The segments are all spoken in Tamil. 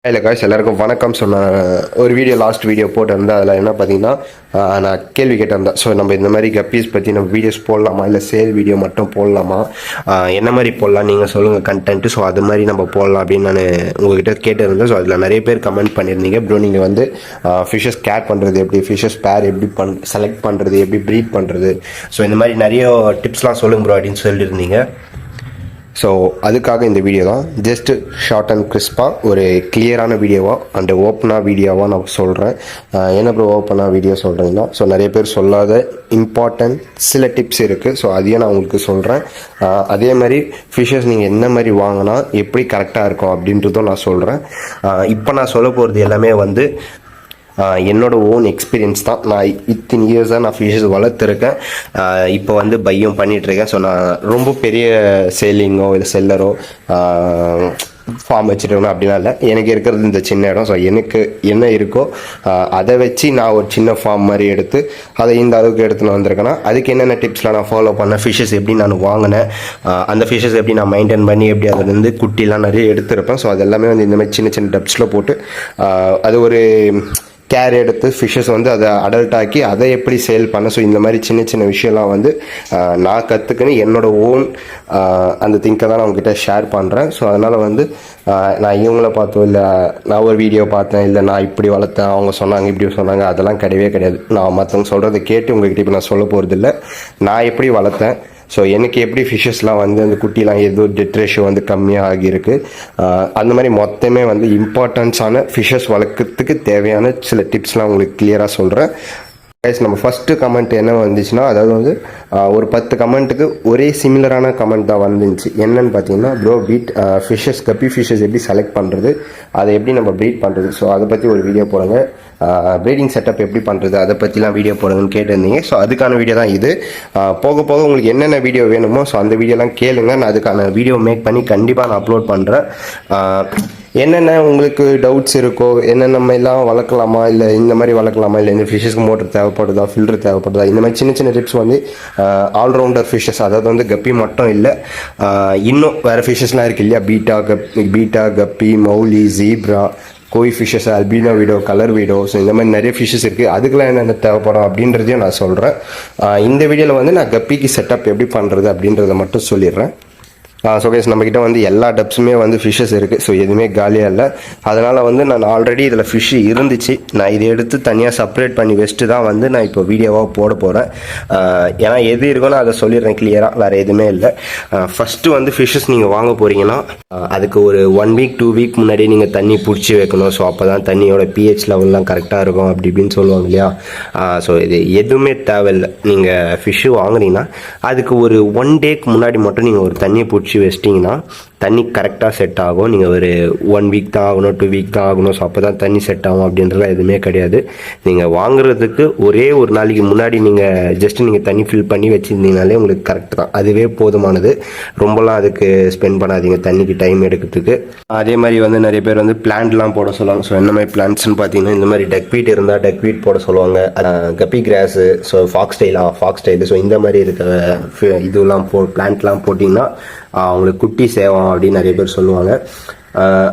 இல்லை காய்ஸ் எல்லாருக்கும் வணக்கம். சொன்ன ஒரு வீடியோ லாஸ்ட் வீடியோ போட்டிருந்தேன். அதில் என்ன பார்த்தீங்கன்னா நான் கேள்வி கேட்டிருந்தேன். ஸோ நம்ம இந்த மாதிரி கப்பீஸ் பற்றி நம்ம வீடியோஸ் போடலாமா, இல்லை சேல் வீடியோ மட்டும் போடலாமா, என்ன மாதிரி போடலாம் நீங்கள் சொல்லுங்கள் கண்டென்ட்டு. ஸோ அது மாதிரி நம்ம போடலாம் அப்படின்னு நான் உங்கள்கிட்ட கேட்டிருந்தேன். ஸோ அதில் நிறைய பேர் கமெண்ட் பண்ணியிருந்தீங்க. ப்ரோ நீங்கள் வந்து ஃபிஷஸ் கேர் பண்ணுறது எப்படி, ஃபிஷஸ் பேர் எப்படி செலக்ட் பண்ணுறது, எப்படி ப்ரீட் பண்ணுறது, ஸோ இந்த மாதிரி நிறைய டிப்ஸ்லாம் சொல்லுங்க ப்ரோ அப்படின்னு சொல்லியிருந்தீங்க. ஸோ அதுக்காக இந்த வீடியோ தான். ஜஸ்ட்டு ஷார்ட் அண்ட் கிறிஸ்பாக ஒரு கிளியரான வீடியோவாக அண்ட் ஓப்பனாக வீடியோவாக நான் சொல்கிறேன். என்ன ப்ரோ ஓப்பனாக வீடியோ சொல்கிறீங்கன்னா, ஸோ நிறைய பேர் சொல்லாத இம்பார்ட்டன்ட் சில டிப்ஸ் இருக்குது. ஸோ அதையும் நான் உங்களுக்கு சொல்கிறேன். அதே மாதிரி ஃபிஷ்ஷஸ் நீங்கள் என்ன மாதிரி வாங்கினா எப்படி கரெக்டாக இருக்கும் அப்படின்றதும் நான் சொல்கிறேன். இப்போ நான் சொல்ல போகிறது எல்லாமே வந்து என்னோட ஓன் எக்ஸ்பீரியன்ஸ் தான். நான் இத்தனை இயர்ஸாக நான் ஃபிஷஸ் வளர்த்துருக்கேன். இப்போ வந்து பையும் பண்ணிகிட்ருக்கேன். ஸோ நான் ரொம்ப பெரிய சேலிங்கோ இல்லை செல்லரோ ஃபார்ம் வச்சுருக்கணும் அப்படின்னா இல்லை. எனக்கு இருக்கிறது இந்த சின்ன இடம். ஸோ எனக்கு என்ன இருக்கோ அதை வச்சு நான் ஒரு சின்ன ஃபார்ம் மாதிரி எடுத்து அதை இந்த அளவுக்கு எடுத்துன்னு வந்திருக்கேன்னா அதுக்கு என்னென்ன டிப்ஸ்லாம் நான் ஃபாலோ பண்ணேன், ஃபிஷ்ஷஸ் எப்படி நான் வாங்கினேன், அந்த ஃபிஷ்ஷஸ் எப்படி நான் மெயின்டைன் பண்ணி எப்படி அதுலேருந்து குட்டிலாம் நிறைய எடுத்திருப்பேன். ஸோ அது எல்லாமே வந்து இந்த மாதிரி சின்ன சின்ன டிப்ஸில் போட்டு அது ஒரு கேர் எடுத்து ஃபிஷ்ஷஸ் வந்து அதை அடல்ட் ஆக்கி அதை எப்படி சேல் பண்ண. ஸோ இந்த மாதிரி சின்ன சின்ன விஷயம்லாம் வந்து நான் கற்றுக்குன்னு என்னோடய ஓன் அந்த திங்கை தான் நான் உங்ககிட்ட ஷேர் பண்ணுறேன். ஸோ அதனால் வந்து நான் இவங்கள பார்த்தோம், இல்லை நான் ஒரு வீடியோ பார்த்தேன், இல்லை நான் இப்படி வளர்த்தேன், அவங்க சொன்னாங்க இப்படி சொன்னாங்க, அதெல்லாம் கிடையவே கிடையாது. நான் மற்றவங்க சொல்கிறத கேட்டு உங்ககிட்ட இப்போ நான் சொல்ல போகிறதில்ல. நான் எப்படி வளர்த்தேன், ஸோ எனக்கு எப்படி ஃபிஷ்ஷஸ்லாம் வந்து அந்த குட்டிலாம் ஏதோ டெத் ரேஷியோ வந்து கம்மியாக ஆகியிருக்கு, அந்த மாதிரி மொத்தமே வந்து இம்பார்ட்டன்ஸான ஃபிஷ்ஷஸ் வளர்க்கறதுக்கு தேவையான சில டிப்ஸ்லாம் உங்களுக்கு கிளியராக சொல்கிறேன். கைஸ் நம்ம ஃபஸ்ட்டு கமெண்ட் என்ன வந்துச்சுன்னா, அதாவது வந்து ஒரு 10 கமெண்ட்டுக்கு ஒரே சிமிலரான கமெண்ட் தான் வந்துச்சு. என்னன்னு பார்த்தீங்கன்னா, ப்ரோ ஃபிஷ்ஷஸ் கப்பி ஃபிஷ்ஷஸ் எப்படி செலக்ட் பண்ணுறது, அதை எப்படி நம்ம ப்ரீட் பண்ணுறது, ஸோ அதை பற்றி ஒரு வீடியோ போடுங்க, ப்ரீடிங் செட்டப் எப்படி பண்ணுறது அதை பற்றிலாம் வீடியோ போடுங்கன்னு கேட்டிருந்தீங்க. ஸோ அதுக்கான வீடியோ தான் இது. போக போக உங்களுக்கு என்னென்ன வீடியோ வேணுமோ ஸோ அந்த வீடியோலாம் கேளுங்க. நான் அதுக்கான வீடியோ மேக் பண்ணி கண்டிப்பாக நான் அப்லோட் பண்ணுறேன். என்னென்ன உங்களுக்கு டவுட்ஸ் இருக்கோ, என்னென்ன எல்லாம் வளர்க்கலாமா, இல்லை இந்த மாதிரி வளர்க்கலாமா, இல்லை இந்த ஃபிஷ்ஷஸ்க்கு மோட்டர் தேவைப்படுதா, ஃபில்டர் தேவைப்படுதா, இந்த மாதிரி சின்ன சின்ன டிப்ஸ் வந்து ஆல்ரவுண்டர் ஃபிஷ்ஷஸ், அதாவது வந்து கப்பி மட்டும் இல்லை, இன்னும் வேறு ஃபிஷ்ஷஸ்லாம் இருக்குது இல்லையா, பீட்டா கப்பி, மௌலி, ஜீப்ரா, கோய் ஃபிஷ்ஷஸ், அல்பினோ வீடோ, கலர் வீடோ, ஸோ இந்த மாதிரி நிறைய ஃபிஷ்ஷஸ் இருக்குது. அதுக்கெல்லாம் என்னென்ன தேவைப்படும் அப்படின்றதையும் நான் சொல்கிறேன். இந்த வீடியோவில் வந்து நான் கப்பிக்கு செட்டப் எப்படி பண்ணுறது அப்படின்றத மட்டும் சொல்லிடுறேன். ஸோ கைஸ் நம்மக்கிட்ட வந்து எல்லா டப்ஸுமே வந்து ஃபிஷ்ஷஸ் இருக்குது. ஸோ எதுவுமே காலியாக இல்லை. அதனால் வந்து நான் ஆல்ரெடி இதில் ஃபிஷ்ஷு இருந்துச்சு. நான் இதை எடுத்து தனியாக செப்பரேட் பண்ணி வச்சுட்டு தான் வந்து நான் இப்போ வீடியோவாக போட போகிறேன். ஏன்னா எது இருக்குன்னு அதை சொல்லிடுறேன் கிளியராக, வேறு எதுவுமே இல்லை. ஃபஸ்ட்டு வந்து ஃபிஷ்ஷஸ் நீங்கள் வாங்க போகிறீங்கன்னா அதுக்கு ஒரு 1 வீக் 2 வீக் முன்னாடியே நீங்கள் தண்ணி பிடிச்சி வைக்கணும். ஸோ அப்போ தான் தண்ணியோட pH லெவல்லாம் கரெக்டாக இருக்கும் அப்படி இப்படின்னு சொல்லுவாங்க இல்லையா. ஸோ இது எதுவுமே தேவையில்லை. நீங்கள் ஃபிஷ்ஷு வாங்குறீங்கன்னா அதுக்கு ஒரு 1 டேக்கு முன்னாடி மட்டும் நீங்கள் ஒரு தண்ணியை பிடிச்சி வச்சிட்டிங்கன்னா தண்ணி கரெக்டாக செட் ஆகும். நீங்கள் ஒரு 1 வீக் தான் ஆகணும், 2 வீக் தான் ஆகணும், ஸோ அப்போ தான் தண்ணி செட் ஆகும் அப்படின்றதுலாம் எதுவுமே கிடையாது. நீங்கள் வாங்குறதுக்கு ஒரே ஒரு நாளைக்கு முன்னாடி நீங்கள் ஜஸ்ட் நீங்கள் தண்ணி ஃபில் பண்ணி வச்சுருந்தீங்கனாலே உங்களுக்கு கரெக்ட் தான், அதுவே போதுமானது. ரொம்பலாம் அதுக்கு ஸ்பெண்ட் பண்ணாதீங்க தண்ணிக்கு டைம் எடுக்கிறதுக்கு. அதே மாதிரி வந்து நிறைய பேர் வந்து பிளான்ட்லாம் போட சொல்லுவாங்க. ஸோ என்ன மாதிரி பிளான்ட்ஸ்னு பார்த்தீங்கன்னா, இந்த மாதிரி டக்வீட் இருந்தால் டக்வீட் போட சொல்லுவாங்க, கப்பி grass, so fox style, so இந்த மாதிரி இருக்கிற இதெல்லாம் பிளான்ட்லாம் போட்டிங்கன்னா அவங்களுக்கு குட்டி சேவம் அப்படின்னு நிறைய பேர் சொல்லுவாங்க.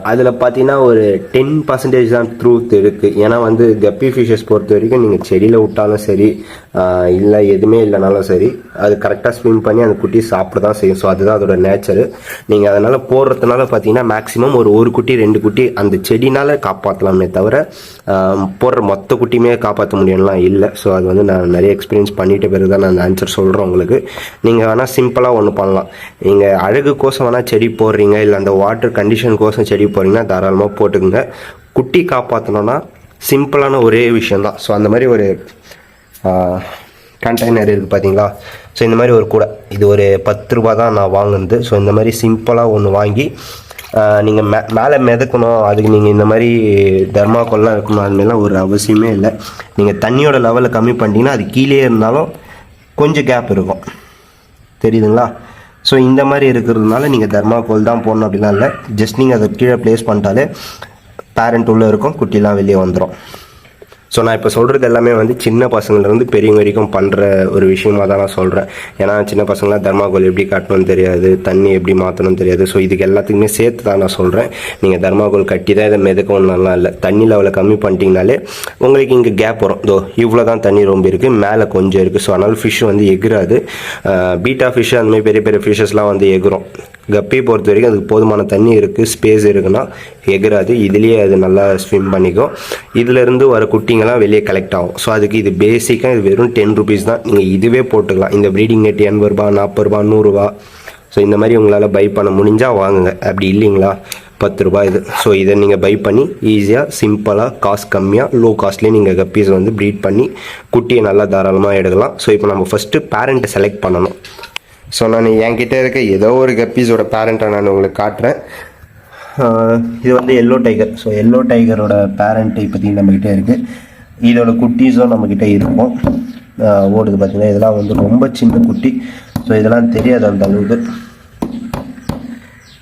அதில் பார்த்தீங்கன்னா ஒரு 10% தான் ட்ரூத் இருக்குது. ஏன்னா வந்து கப்பி ஃபிஷ்ஷஸ் பொறுத்த வரைக்கும் நீங்கள் செடியில் விட்டாலும் சரி, இல்லை எதுவுமே இல்லைனாலும் சரி, அது கரெக்டாக ஸ்விம் பண்ணி அந்த குட்டி சாப்பிட தான் செய்யும். ஸோ அதுதான் அதோட நேச்சரு. நீங்கள் அதனால் போடுறதுனால பார்த்தீங்கன்னா மேக்ஸிமம் ஒரு குட்டி 2 குட்டி அந்த செடினால் காப்பாற்றலாமே தவிர போடுற மொத்த குட்டியுமே காப்பாற்ற முடியும்லாம் இல்லை. ஸோ அது வந்து நான் நிறைய எக்ஸ்பீரியன்ஸ் பண்ணிட்டு பிறகு தான் நான் அந்த ஆன்சர் சொல்கிறேன் உங்களுக்கு. நீங்கள் வேணால் சிம்பிளாக ஒன்று பண்ணலாம். நீங்கள் அழகுக்கோசம் வேணால் செடி போடுறீங்க, இல்லை அந்த வாட்டர் கண்டிஷனுக்கோசம் செடி போகிறீங்கன்னா தாராளமாக போட்டுக்குங்க. குட்டி காப்பாற்றணும்னா சிம்பிளான ஒரே விஷயந்தான். ஸோ அந்த மாதிரி ஒரு கண்டெய்னர் இருக்குது பார்த்தீங்களா. ஸோ இந்த மாதிரி ஒரு கூடை, இது ஒரு 10 ரூபா தான் நான் வாங்கினது. ஸோ இந்த மாதிரி சிம்பிளாக ஒன்று வாங்கி நீங்கள் மேலே மிதக்கணும், அதுக்கு நீங்கள் இந்த மாதிரி தர்மாக்கோல்லாம் இருக்கணும் அதுமாரிலாம் ஒரு அவசியமே இல்லை. நீங்கள் தண்ணியோட லெவலை கம்மி பண்ணிட்டீங்கன்னா அது கீழே இருந்தாலும் கொஞ்சம் கேப் இருக்கும், தெரியுதுங்களா. ஸோ இந்த மாதிரி இருக்கிறதுனால நீங்கள் தர்மாக்கோல் தான் போடணும் அப்படிலாம் இல்லை. ஜஸ்ட் நீங்கள் அதை கீழே ப்ளேஸ் பண்ணிட்டாலே பேரண்ட் உள்ளே இருக்கும், குட்டிலாம் வெளியே வந்துடும். ஸோ நான் இப்போ சொல்கிறது எல்லாமே வந்து சின்ன பசங்கள்லேருந்து பெரியவங்க வரைக்கும் பண்ணுற ஒரு விஷயமாக தான் நான் சொல்கிறேன். ஏன்னா சின்ன பசங்களாம் தர்மாகோல் எப்படி காட்டணும்னு தெரியாது, தண்ணி எப்படி மாற்றணும்னு தெரியாது. ஸோ இதுக்கு எல்லாத்துக்குமே சேர்த்து தான் நான் சொல்கிறேன். நீங்கள் தர்மாகோல் கட்டி தான் இதை மிதக்கணும்னாலாம் இல்லை. தண்ணி லெவலை கம்மி பண்ணிட்டீங்கனாலே உங்களுக்கு இங்கே கேப் வரும். இதோ இவ்வளோ தான் தண்ணி ரொம்ப இருக்குது, மேலே கொஞ்சம் இருக்குது. ஸோ அதனால் ஃபிஷ் வந்து எகுறாது. பீட்டா ஃபிஷ் அந்த மாதிரி பெரிய பெரிய ஃபிஷ்ஷஸ்லாம் வந்து எகுரும். கப்பியை பொறுத்த வரைக்கும் அதுக்கு போதுமான தண்ணி இருக்குது, ஸ்பேஸ் இருக்குன்னா எகுறாது. இதுலேயே அது நல்லா ஸ்விம் பண்ணிக்கும். இதிலேருந்து வர குட்டிங்கெல்லாம் வெளியே கலெக்ட் ஆகும். ஸோ அதுக்கு இது பேசிக்காக இது வெறும் 10 rupees தான். நீங்கள் இதுவே போட்டுக்கலாம். இந்த ப்ரீடிங் நெட் 80 ரூபா, 40 ரூபா, 100 ரூபா. ஸோ இந்த மாதிரி உங்களால் பை பண்ண முடிஞ்சால் வாங்குங்க. அப்படி இல்லைங்களா 10 ரூபா இது. ஸோ இதை நீங்கள் பை பண்ணி ஈஸியாக சிம்பிளாக காசு கம்மியாக லோ காஸ்ட்லேயே நீங்கள் கப்பீஸ் வந்து ப்ரீட் பண்ணி குட்டியை நல்லா தாராளமாக எடுக்கலாம். ஸோ இப்போ நம்ம ஃபஸ்ட்டு பேரண்ட்டை செலக்ட் பண்ணணும். ஸோ நான் என்கிட்ட இருக்க ஏதோ ஒரு கப்பீஸோட பேரண்ட்டை நான் உங்களுக்கு காட்டுறேன். இது வந்து எல்லோ டைகர். ஸோ எல்லோ டைகரோட பேரண்ட்டு இப்போதைக்கு நம்மக்கிட்ட இருக்குது. இதோட குட்டீஸும் நம்மக்கிட்ட இருக்கும். ஓடுது பார்த்திங்கன்னா, இதெல்லாம் வந்து ரொம்ப சின்ன குட்டி. ஸோ இதெல்லாம் தெரியாது அந்த அளவுக்கு.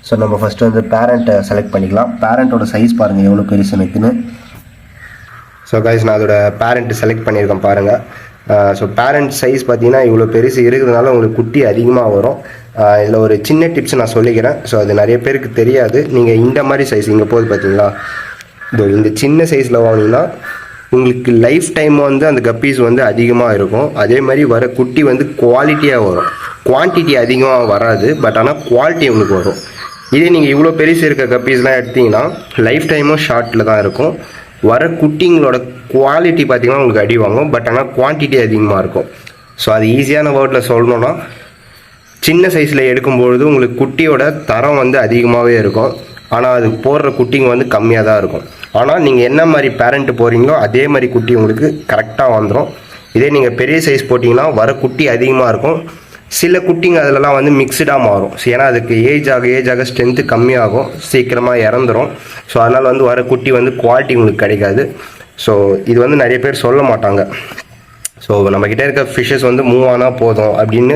ஸோ நம்ம ஃபஸ்ட்டு வந்து பேரண்ட்டை செலக்ட் பண்ணிக்கலாம். பேரண்ட்டோட சைஸ் பாருங்கள் எவ்வளோ பெருசு இருக்குன்னு. ஸோ கைஸ் நான் அதோட பேரண்ட்டு செலக்ட் பண்ணியிருக்கேன் பாருங்கள். ஸோ பேரண்ட் சைஸ் பார்த்தீங்கன்னா இவ்வளோ பெருசு இருக்கிறதுனால உங்களுக்கு குட்டி அதிகமாக வரும். இதில் ஒரு சின்ன டிப்ஸ் நான் சொல்லிக்கிறேன். ஸோ அது நிறைய பேருக்கு தெரியாது. நீங்கள் இந்த மாதிரி சைஸ் இங்கே போகுது பார்த்தீங்களா, இந்த சின்ன சைஸில் வாங்கினீங்கன்னா உங்களுக்கு லைஃப் டைம் வந்து அந்த கப்பீஸ் வந்து அதிகமாக இருக்கும். அதே மாதிரி வர குட்டி வந்து குவாலிட்டியாக வரும். குவான்டிட்டி அதிகமாக வராது, பட் ஆனால் குவாலிட்டி உங்களுக்கு வரும். இதே நீங்கள் இவ்வளோ பெருசு இருக்க கப்பீஸ்லாம் எடுத்திங்கன்னா லைஃப் டைமும் ஷார்ட்டில் தான் இருக்கும். வர குட்டிங்களோட குவாலிட்டி பார்த்திங்கன்னா உங்களுக்கு அடி வாங்கும், பட் ஆனால் குவான்டிட்டி அதிகமாக இருக்கும். ஸோ அது ஈஸியான வேர்டில் சொல்லணுன்னா, சின்ன சைஸில் எடுக்கும்பொழுது உங்களுக்கு குட்டியோட தரம் வந்து அதிகமாகவே இருக்கும். ஆனால் அது போடுற குட்டிங்க வந்து கம்மியாக தான் இருக்கும். ஆனால் நீங்கள் என்ன மாதிரி பேரண்ட்டு போகிறீங்களோ அதே மாதிரி குட்டி உங்களுக்கு கரெக்டாக வந்துடும். இதே நீங்கள் பெரிய சைஸ் போட்டிங்கன்னா வர குட்டி அதிகமாக இருக்கும். சில குட்டிங்க அதிலலாம் வந்து மிக்சடாக மாறும். ஏன்னா அதுக்கு ஏஜ் ஆக ஸ்ட்ரென்த்து கம்மியாகும், சீக்கிரமாக இறந்துடும். ஸோ அதனால் வந்து வர குட்டி வந்து குவாலிட்டி உங்களுக்கு கிடைக்காது. ஸோ இது வந்து நிறைய பேர் சொல்ல மாட்டாங்க. ஸோ நம்மக்கிட்ட இருக்க ஃபிஷ்ஷஸ் வந்து மூவ் ஆனால் போதும் அப்படின்னு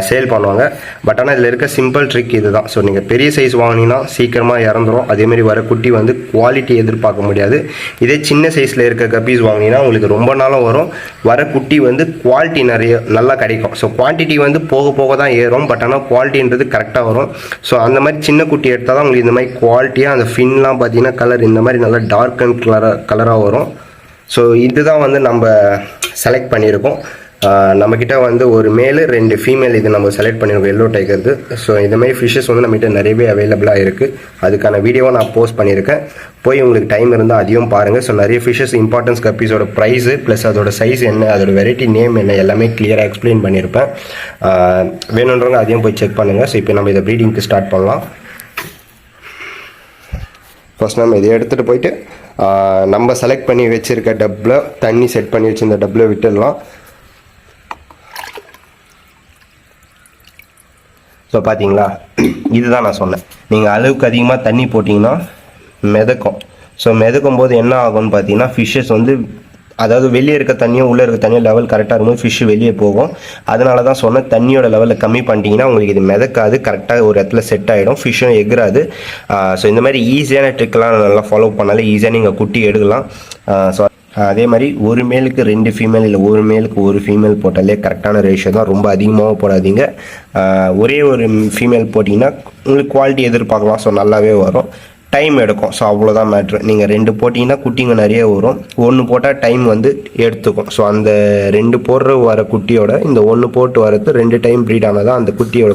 சேல் பண்ணுவாங்க. பட் ஆனால் இதில் இருக்க சிம்பிள் ட்ரிக் இது தான். ஸோ நீங்கள் பெரிய சைஸ் வாங்கினீங்கன்னா சீக்கிரமாக இறந்துடும். அதேமாதிரி வர குட்டி வந்து குவாலிட்டி எதிர்பார்க்க முடியாது. இதே சின்ன சைஸில் இருக்க கப்பீஸ் வாங்கினீங்கன்னா உங்களுக்கு ரொம்ப நாளும் வரும். வர குட்டி வந்து குவாலிட்டி நல்லா கிடைக்கும். ஸோ குவான்டிட்டி வந்து போக போக தான் ஏறும், பட் ஆனால் குவாலிட்டின்றது கரெக்டாக வரும். ஸோ அந்த மாதிரி சின்ன குட்டி எடுத்தால் தான் உங்களுக்கு இந்த மாதிரி குவாலிட்டியாக அந்த ஃபின்லாம் பார்த்தீங்கன்னா கலர் இந்த மாதிரி நல்லா டார்க் அண்ட் கலராக வரும். ஸோ இதுதான் வந்து நம்ம செலக்ட் பண்ணியிருக்கோம். நம்மக்கிட்ட வந்து ஒரு மேலு 2 ஃபீமேல் இது நம்ம செலக்ட் பண்ணியிருக்கோம் எல்லோ டைகருக்கு. ஸோ இந்த மாதிரி ஃபிஷ்ஷஸ் வந்து நம்மகிட்ட நிறையவே அவைலபிளாக இருக்குது. அதுக்கான வீடியோவை நான் போஸ்ட் பண்ணியிருக்கேன். போய் உங்களுக்கு டைம் இருந்தால் அதையும் பாருங்கள். ஸோ நிறைய ஃபிஷ்ஷஸ் இம்பார்ட்டன்ஸ் கப்பீஸோட ப்ரைஸு ப்ளஸ் அதோட சைஸ் என்ன, அதோட வெரைட்டி நேம் என்ன எல்லாமே கிளியராக எக்ஸ்பிளைன் பண்ணியிருப்பேன். வேணுன்றவங்க அதையும் போய் செக் பண்ணுங்கள். ஸோ இப்போ நம்ம இதை ப்ரீடிங்க்கு ஸ்டார்ட் பண்ணலாம். ஃபஸ்ட் நம்ம இதை எடுத்துகிட்டு போயிட்டு நம்ம செலக்ட் பண்ணி வச்சுருக்க டப்பில் தண்ணி செட் பண்ணி வச்சுருந்த டப்பில் விட்டுடலாம். ஸோ பார்த்தீங்களா, இதுதான் நான் சொன்னேன். நீங்கள் அளவுக்கு அதிகமாக தண்ணி போட்டிங்கன்னா மிதக்கும். ஸோ மிதக்கும் போது என்ன ஆகும்னு பார்த்தீங்கன்னா ஃபிஷ்ஷஸ் வந்து, அதாவது வெளியே இருக்க தண்ணியும் உள்ளே இருக்க தண்ணியும் லெவல் கரெக்டாக இருக்கும்போது ஃபிஷ்ஷு வெளியே போகும். அதனால தான் சொன்னேன், தண்ணியோட லெவலில் கம்மி பண்ணிட்டீங்கன்னா உங்களுக்கு இது மிதக்காது, கரெக்டாக ஒரு இடத்துல செட் ஆகிடும், ஃபிஷ்ஷும் எகுறாது. ஸோ இந்த மாதிரி ஈஸியான ட்ரிக்கெலாம் நல்லா ஃபாலோ பண்ணாலே ஈஸியாக நீங்கள் குட்டி எடுக்கலாம். ஸோ அதே மாதிரி ஒரு மேலுக்கு 2 ஃபீமேல் இல்லை ஒரு மேலுக்கு 1 ஃபீமேல் போட்டாலே கரெக்டான ரேஷியோ தான். ரொம்ப அதிகமாக போடாதீங்க. ஒரே ஒரு ஃபீமேல் போட்டிங்கன்னா உங்களுக்கு குவாலிட்டி எதிர்பார்க்கலாம். ஸோ நல்லாவே வரும், டைம் எடுக்கும். ஸோ அவ்வளோதான் மேட்ரு. நீங்கள் 2 போட்டிங்கன்னா குட்டிங்க நிறைய வரும், 1 போட்டால் டைம் வந்து எடுத்துக்கும். ஸோ அந்த 2 போடுற வர குட்டியோட இந்த 1 போட்டு வரது 2 டைம் ப்ரீட் ஆனால் தான் அந்த குட்டியோட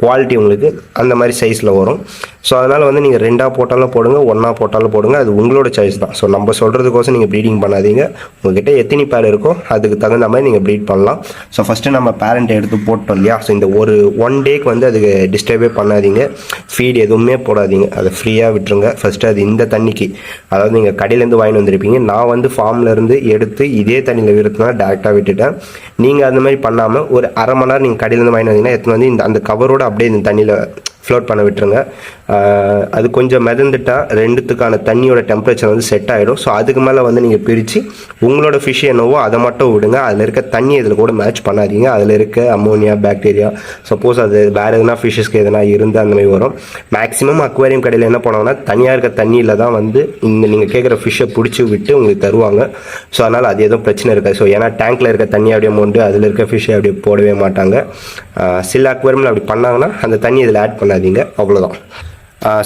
குவாலிட்டி உங்களுக்கு அந்த மாதிரி சைஸில் வரும். ஸோ அதனால் வந்து நீங்கள் 2 போட்டாலும் போடுங்க, 1 போட்டாலும் போடுங்க, அது உங்களோட சாய்ஸ் தான். ஸோ நம்ம சொல்கிறதுக்கோசம் நீங்கள் ப்ரீடிங் பண்ணாதீங்க. உங்கள்கிட்ட எத்தனை பேர் இருக்கோ அதுக்கு தகுந்த மாதிரி நீங்கள் ப்ரீட் பண்ணலாம். ஸோ ஃபஸ்ட்டு நம்ம பேரண்ட்டை எடுத்து போட்டோம் இல்லையா. ஸோ இந்த ஒரு 1 டேக்கு வந்து அதுக்கு டிஸ்டர்பே பண்ணாதீங்க, ஃபீட் எதுவுமே போடாதீங்க, அதை ஃப்ரீயாக விட்டுருங்க. ஃபஸ்ட்டு அது இந்த தண்ணிக்கு, அதாவது நீங்கள் கடையிலேருந்து வாங்கி வந்திருப்பீங்க, நான் வந்து ஃபார்ம்லேருந்து எடுத்து இதே தண்ணியில் விடுறதுனால டேரெக்டாக விட்டுட்டேன். நீங்கள் அந்த மாதிரி பண்ணாமல் ஒரு அரை மணி நேரம் நீங்கள் கடையிலேருந்து வாங்கி வந்தீங்கன்னா எடுத்துன்னு வந்து அந்த கவரோட அப்படியே இந்த தண்ணியில் ஃப்ளோட் பண்ண விட்டுருங்க. அது கொஞ்சம் மிதந்துட்டா ரெண்டுத்துக்கான தண்ணியோட டெம்பரேச்சர் வந்து செட் ஆகிடும். ஸோ அதுக்கு மேலே வந்து நீங்கள் பிரித்து உங்களோட ஃபிஷ் என்னவோ அதை மட்டும் விடுங்க. அதில் இருக்க தண்ணி இதில் கூட மேட்ச் பண்ணாதீங்க. அதில் இருக்க அமோனியா, பாக்டீரியா, சப்போஸ் அது வேறு எதுனா ஃபிஷ்ஷஸ்க்கு எதனா இருந்து அந்த மாதிரி வரும். மேக்ஸிமம் அக்வேரியம் கடையில் என்ன பண்ணுவாங்கன்னா தனியாக இருக்க தண்ணியில் தான் வந்து இந்த நீங்கள் கேட்குற ஃபிஷ்ஷை பிடிச்சி விட்டு உங்களுக்கு தருவாங்க. ஸோ அதனால் அது எதுவும் பிரச்சனை இருக்காது. ஸோ ஏன்னா டேங்க்கில் இருக்க தண்ணி அப்படியே மோண்டு அதில் இருக்க ஃபிஷ்ஷை அப்படியே போடவே மாட்டாங்க. சில அக்வேரியமில் அப்படி பண்ணாங்கன்னா அந்த தண்ணி இதில் ஆட் பண்ணாதீங்க, அவ்வளோதான்.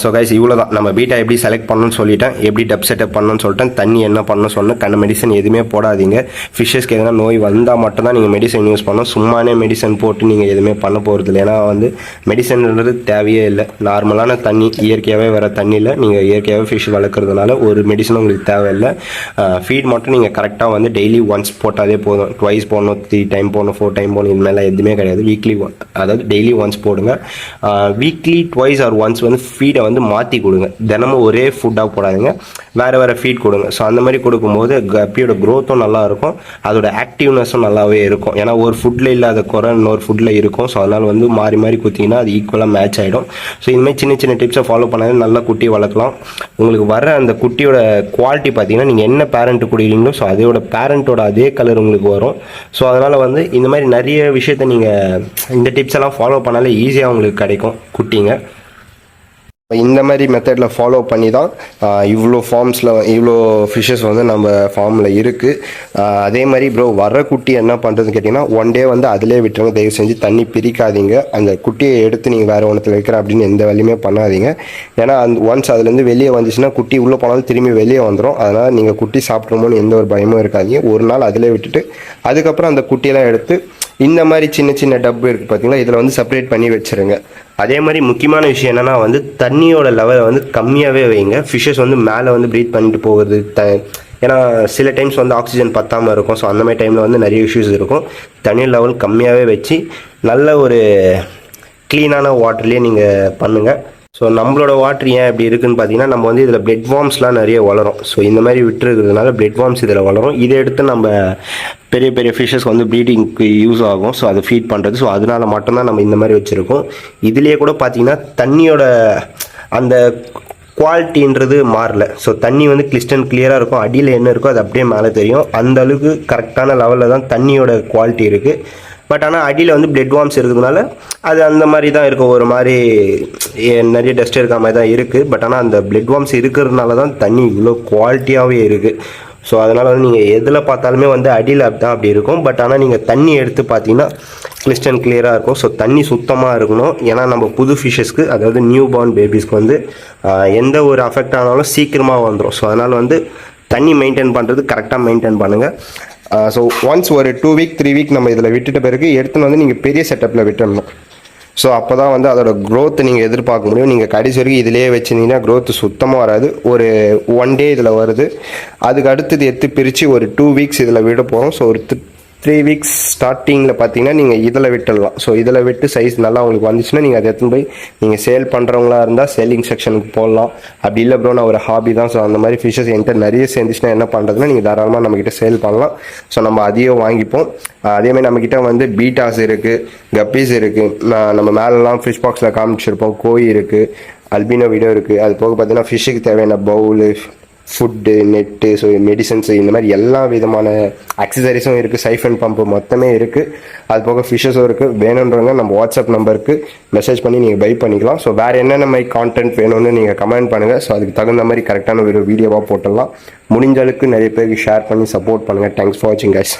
ஸோ கைஸ் இவ்வளோ தான். நம்ம பீட்டா எப்படி செலக்ட் பண்ணணும்னு சொல்லிட்டேன், எப்படி டப் செட்டப் பண்ணணும்னு சொல்லிட்டேன், தண்ணி என்ன பண்ணணும்னு சொன்னேன். கண்ண மெடிசன் எதுவுமே போடாதீங்க. ஃபிஷ்ஷஸ்க்கு எதனா நோய் வந்தால் மட்டும் தான் நீங்கள் மெடிசன் யூஸ் பண்ணணும். சும்மானே மெடிசன் போட்டு நீங்கள் எதுவுமே பண்ண போகிறது இல்லை. ஏன்னா வந்து மெடிசன்ன்றது தேவையே இல்லை. நார்மலான தண்ணி, இயற்கையாகவே வர தண்ணியில் நீங்கள் இயற்கையாகவே ஃபிஷ் வளர்க்குறதுனால ஒரு மெடிசனும் உங்களுக்கு தேவையில்லை. ஃபீட் மட்டும் நீங்கள் கரெக்டாக வந்து டெய்லி ஒன்ஸ் போட்டாலே போதும். ட்வைஸ் போடணும், 3 டைம் போடணும், 4 டைம் போடணும், இது மேலே எதுவுமே கிடையாது. வீக்லி அதாவது டெய்லி ஒன்ஸ் போடுங்க. வீக்லி ட்வைஸ் ஆர் ஒன்ஸ் வந்து ஃபீடை வந்து மாற்றி கொடுங்க. தினமும் ஒரே ஃபுட்டாக போடாதீங்க, வேறு வேறு ஃபீட் கொடுங்க. ஸோ அந்த மாதிரி கொடுக்கும்போது கப்பியோட க்ரோத்தும் நல்லா இருக்கும், அதோட ஆக்டிவ்னஸும் நல்லாவே இருக்கும். ஏன்னா ஒரு ஃபுட்டில் இல்லாத குறை இன்னொரு ஃபுட்டில் இருக்கும். ஸோ அதனால் வந்து மாறி மாறி குத்திங்கன்னா அது ஈக்குவலாக மேட்ச் ஆகிடும். ஸோ இதுமாதிரி சின்ன சின்ன டிப்ஸை ஃபாலோ பண்ணாலே நல்லா குட்டி வளர்க்கலாம். உங்களுக்கு வர அந்த குட்டியோட குவாலிட்டி பார்த்தீங்கன்னா நீங்கள் என்ன பேரண்ட்டு கொடுக்குறீங்களோ ஸோ அதோட பேரண்ட்டோட அதே கலர் உங்களுக்கு வரும். ஸோ அதனால் வந்து இந்த மாதிரி நிறைய விஷயத்தை நீங்கள் இந்த டிப்ஸ் எல்லாம் ஃபாலோ பண்ணாலே ஈஸியாக உங்களுக்கு கிடைக்கும் குட்டிங்க. இந்த மாதிரி மெத்தடில் ஃபாலோ பண்ணி தான் இவ்வளோ ஃபார்ம்ஸில் இவ்வளோ ஃபிஷ்ஷஸ் வந்து நம்ம ஃபார்மில் இருக்குது. அதே மாதிரி ப்ரோ வர குட்டி என்ன பண்ணுறதுன்னு கேட்டிங்கன்னா ஒன் டே வந்து அதிலே விட்டுருங்க. தயவு செஞ்சு தண்ணி பிரிக்காதீங்க. அந்த குட்டியை எடுத்து நீங்கள் வேறு ஒன்றத்தில் வைக்கிற அப்படின்னு எந்த வேலையுமே பண்ணாதீங்க. ஏன்னா அந்த ஒன்ஸ் அதுலேருந்து வெளியே வந்துச்சுன்னா குட்டி உள்ளே போனாலும் திரும்பி வெளியே வந்துடும். அதனால் நீங்கள் குட்டி சாப்பிட்றோமோன்னு எந்த ஒரு பயமும் இருக்காதீங்க. ஒரு நாள் அதிலே விட்டுட்டு அதுக்கப்புறம் அந்த குட்டியெல்லாம் எடுத்து இந்த மாதிரி சின்ன சின்ன டப்பு இருக்குது பார்த்தீங்களா, இதில் வந்து செப்பரேட் பண்ணி வச்சுருங்க. அதே மாதிரி முக்கியமான விஷயம் என்னென்னா வந்து தண்ணியோட லெவலை வந்து கம்மியாகவே வைங்க. ஃபிஷ்ஷஸ் வந்து மேலே வந்து ப்ரீத் பண்ணிட்டு போகுது. ஏன்னா சில டைம்ஸ் வந்து ஆக்சிஜன் பத்தாமல் இருக்கும். ஸோ அந்த மாதிரி டைமில் வந்து நிறைய இஷ்யூஸ் இருக்கும். தண்ணி லெவல் கம்மியாகவே வச்சு நல்ல ஒரு க்ளீனான வாட்டர்லேயே நீங்கள் பண்ணுங்கள். ஸோ நம்மளோட வாட்டர் ஏன் இப்படி இருக்குன்னு பார்த்தீங்கன்னா நம்ம வந்து இதில் பிளட் வார்ம்ஸ்லாம் நிறைய வளரும். ஸோ இந்த மாதிரி விட்டுருக்கிறதுனால பிளட் வார்ம்ஸ் இதில் வளரும். இதை எடுத்து நம்ம பெரிய பெரிய ஃபிஷ்ஷஸ் வந்து ப்ரீடிங்க்கு யூஸ் ஆகும். ஸோ அதை ஃபீட் பண்ணுறது. ஸோ அதனால மட்டும்தான் நம்ம இந்த மாதிரி வச்சுருக்கோம். இதுலேயே கூட பார்த்தீங்கன்னா தண்ணியோட அந்த குவாலிட்டின்றது மாறல. ஸோ தண்ணி வந்து கிறிஸ்டன் கிளியராக இருக்கும். அடியில் என்ன இருக்கோ அது அப்படியே மேலே தெரியும். அந்த அளவுக்கு கரெக்டான லெவலில் தான் தண்ணியோட குவாலிட்டி இருக்குது. பட் ஆனால் அடியில் வந்து பிளட் வார்ம்ஸ் இருக்கிறதுனால அது அந்த மாதிரி தான் இருக்கும். ஒரு மாதிரி நிறைய டஸ்ட் இருக்க மாதிரி தான் இருக்குது. பட் ஆனால் அந்த பிளட் வார்ம்ஸ் இருக்கிறதுனால தான் தண்ணி இவ்வளோ குவாலிட்டியாகவே இருக்குது. ஸோ அதனால் வந்து நீங்கள் எதில் பார்த்தாலுமே வந்து அடியில் தான் அப்படி இருக்கும். பட் ஆனால் நீங்கள் தண்ணி எடுத்து பார்த்தீங்கன்னா கிறிஸ்டன் கிளியராக இருக்கும். ஸோ தண்ணி சுத்தமாக இருக்கணும். ஏன்னா நம்ம புது ஃபிஷ்ஷஸ்க்கு அதாவது நியூ பார்ன் பேபிஸ்க்கு வந்து எந்த ஒரு அஃபெக்ட் ஆனாலும் சீக்கிரமாக வந்துடும். ஸோ அதனால் வந்து தண்ணி மெயின்டைன் பண்ணுறது கரெக்டாக மெயின்டைன் பண்ணுங்கள். ஸோ ஒன்ஸ் ஒரு 2 வீக் 3 வீக் நம்ம இதில் விட்டுட்ட பிறகு எடுத்துன்னு வந்து நீங்கள் பெரிய செட்டப்பில் விட்டுடணும். ஸோ அப்போ தான் வந்து அதோட க்ரோத்தை நீங்கள் எதிர்பார்க்க முடியும். நீங்கள் கடைசி வரைக்கும் இதிலேயே வச்சுருந்தீங்கன்னா க்ரோத்து சுத்தமாக வராது. ஒரு 1 டே இதில் வருது, அதுக்கு அடுத்தது எடுத்து பிரித்து ஒரு 2 வீக்ஸ் இதில் விட போகிறோம். ஸோ ஒரு 3 வீக்ஸ் ஸ்டார்டிங்கில் பார்த்தீங்கன்னா நீங்கள் இதில் விட்டுடலாம். ஸோ இதில் விட்டு சைஸ் நல்லா உங்களுக்கு வந்துச்சுன்னா நீங்கள் அதை எடுத்துன்னு போய் நீங்கள் சேல் பண்ணுறவங்களா இருந்தால் சேலிங் செக்ஷனுக்கு போடலாம். அப்படி இல்லை ப்ரோ நான் ஒரு ஹாபி தான், ஸோ அந்த மாதிரி ஃபிஷ்ஷஸ் என்கிட்ட நிறைய சேர்ந்துச்சுன்னா என்ன பண்ணுறதுன்னா நீங்கள் தாராளமாக நம்மக்கிட்ட சேல் பண்ணலாம். ஸோ நம்ம அதையும் வாங்கிப்போம். அதேமாதிரி நம்மக்கிட்ட வந்து பீட்டாஸ் இருக்குது, கப்பீஸ் இருக்குது, நம்ம மேலெலாம் ஃபிஷ் பாக்ஸில் காமிச்சிருப்போம், கோழி இருக்குது, அல்பினோ வீடியோ இருக்குது. அது போக பார்த்தீங்கன்னா ஃபிஷ்ஷுக்கு தேவையான bowl, food, net, so medicines, இந்த மாதிரி எல்லா விதமான அக்சசரிஸும் இருக்குது. சைஃபன் பம்பு மொத்தமே இருக்குது. அது போக ஃபிஷ்ஷஸும் இருக்குது. வேணுன்றவங்க நம்ம வாட்ஸ்அப் நம்பருக்கு மெசேஜ் பண்ணி நீங்கள் பை பண்ணிக்கலாம். ஸோ வேறு என்னென்ன மாதிரி கான்டென்ட் வேணும்னு நீங்கள் கமெண்ட் பண்ணுங்கள். ஸோ அதுக்கு தகுந்த மாதிரி கரெக்டான ஒரு வீடியோவாக போட்டுடலாம். முடிஞ்ச அளவுக்கு நிறைய பேருக்கு ஷேர் பண்ணி சப்போர்ட் பண்ணுங்கள். தேங்க்ஸ் ஃபார் வாட்சிங் கைஸ்.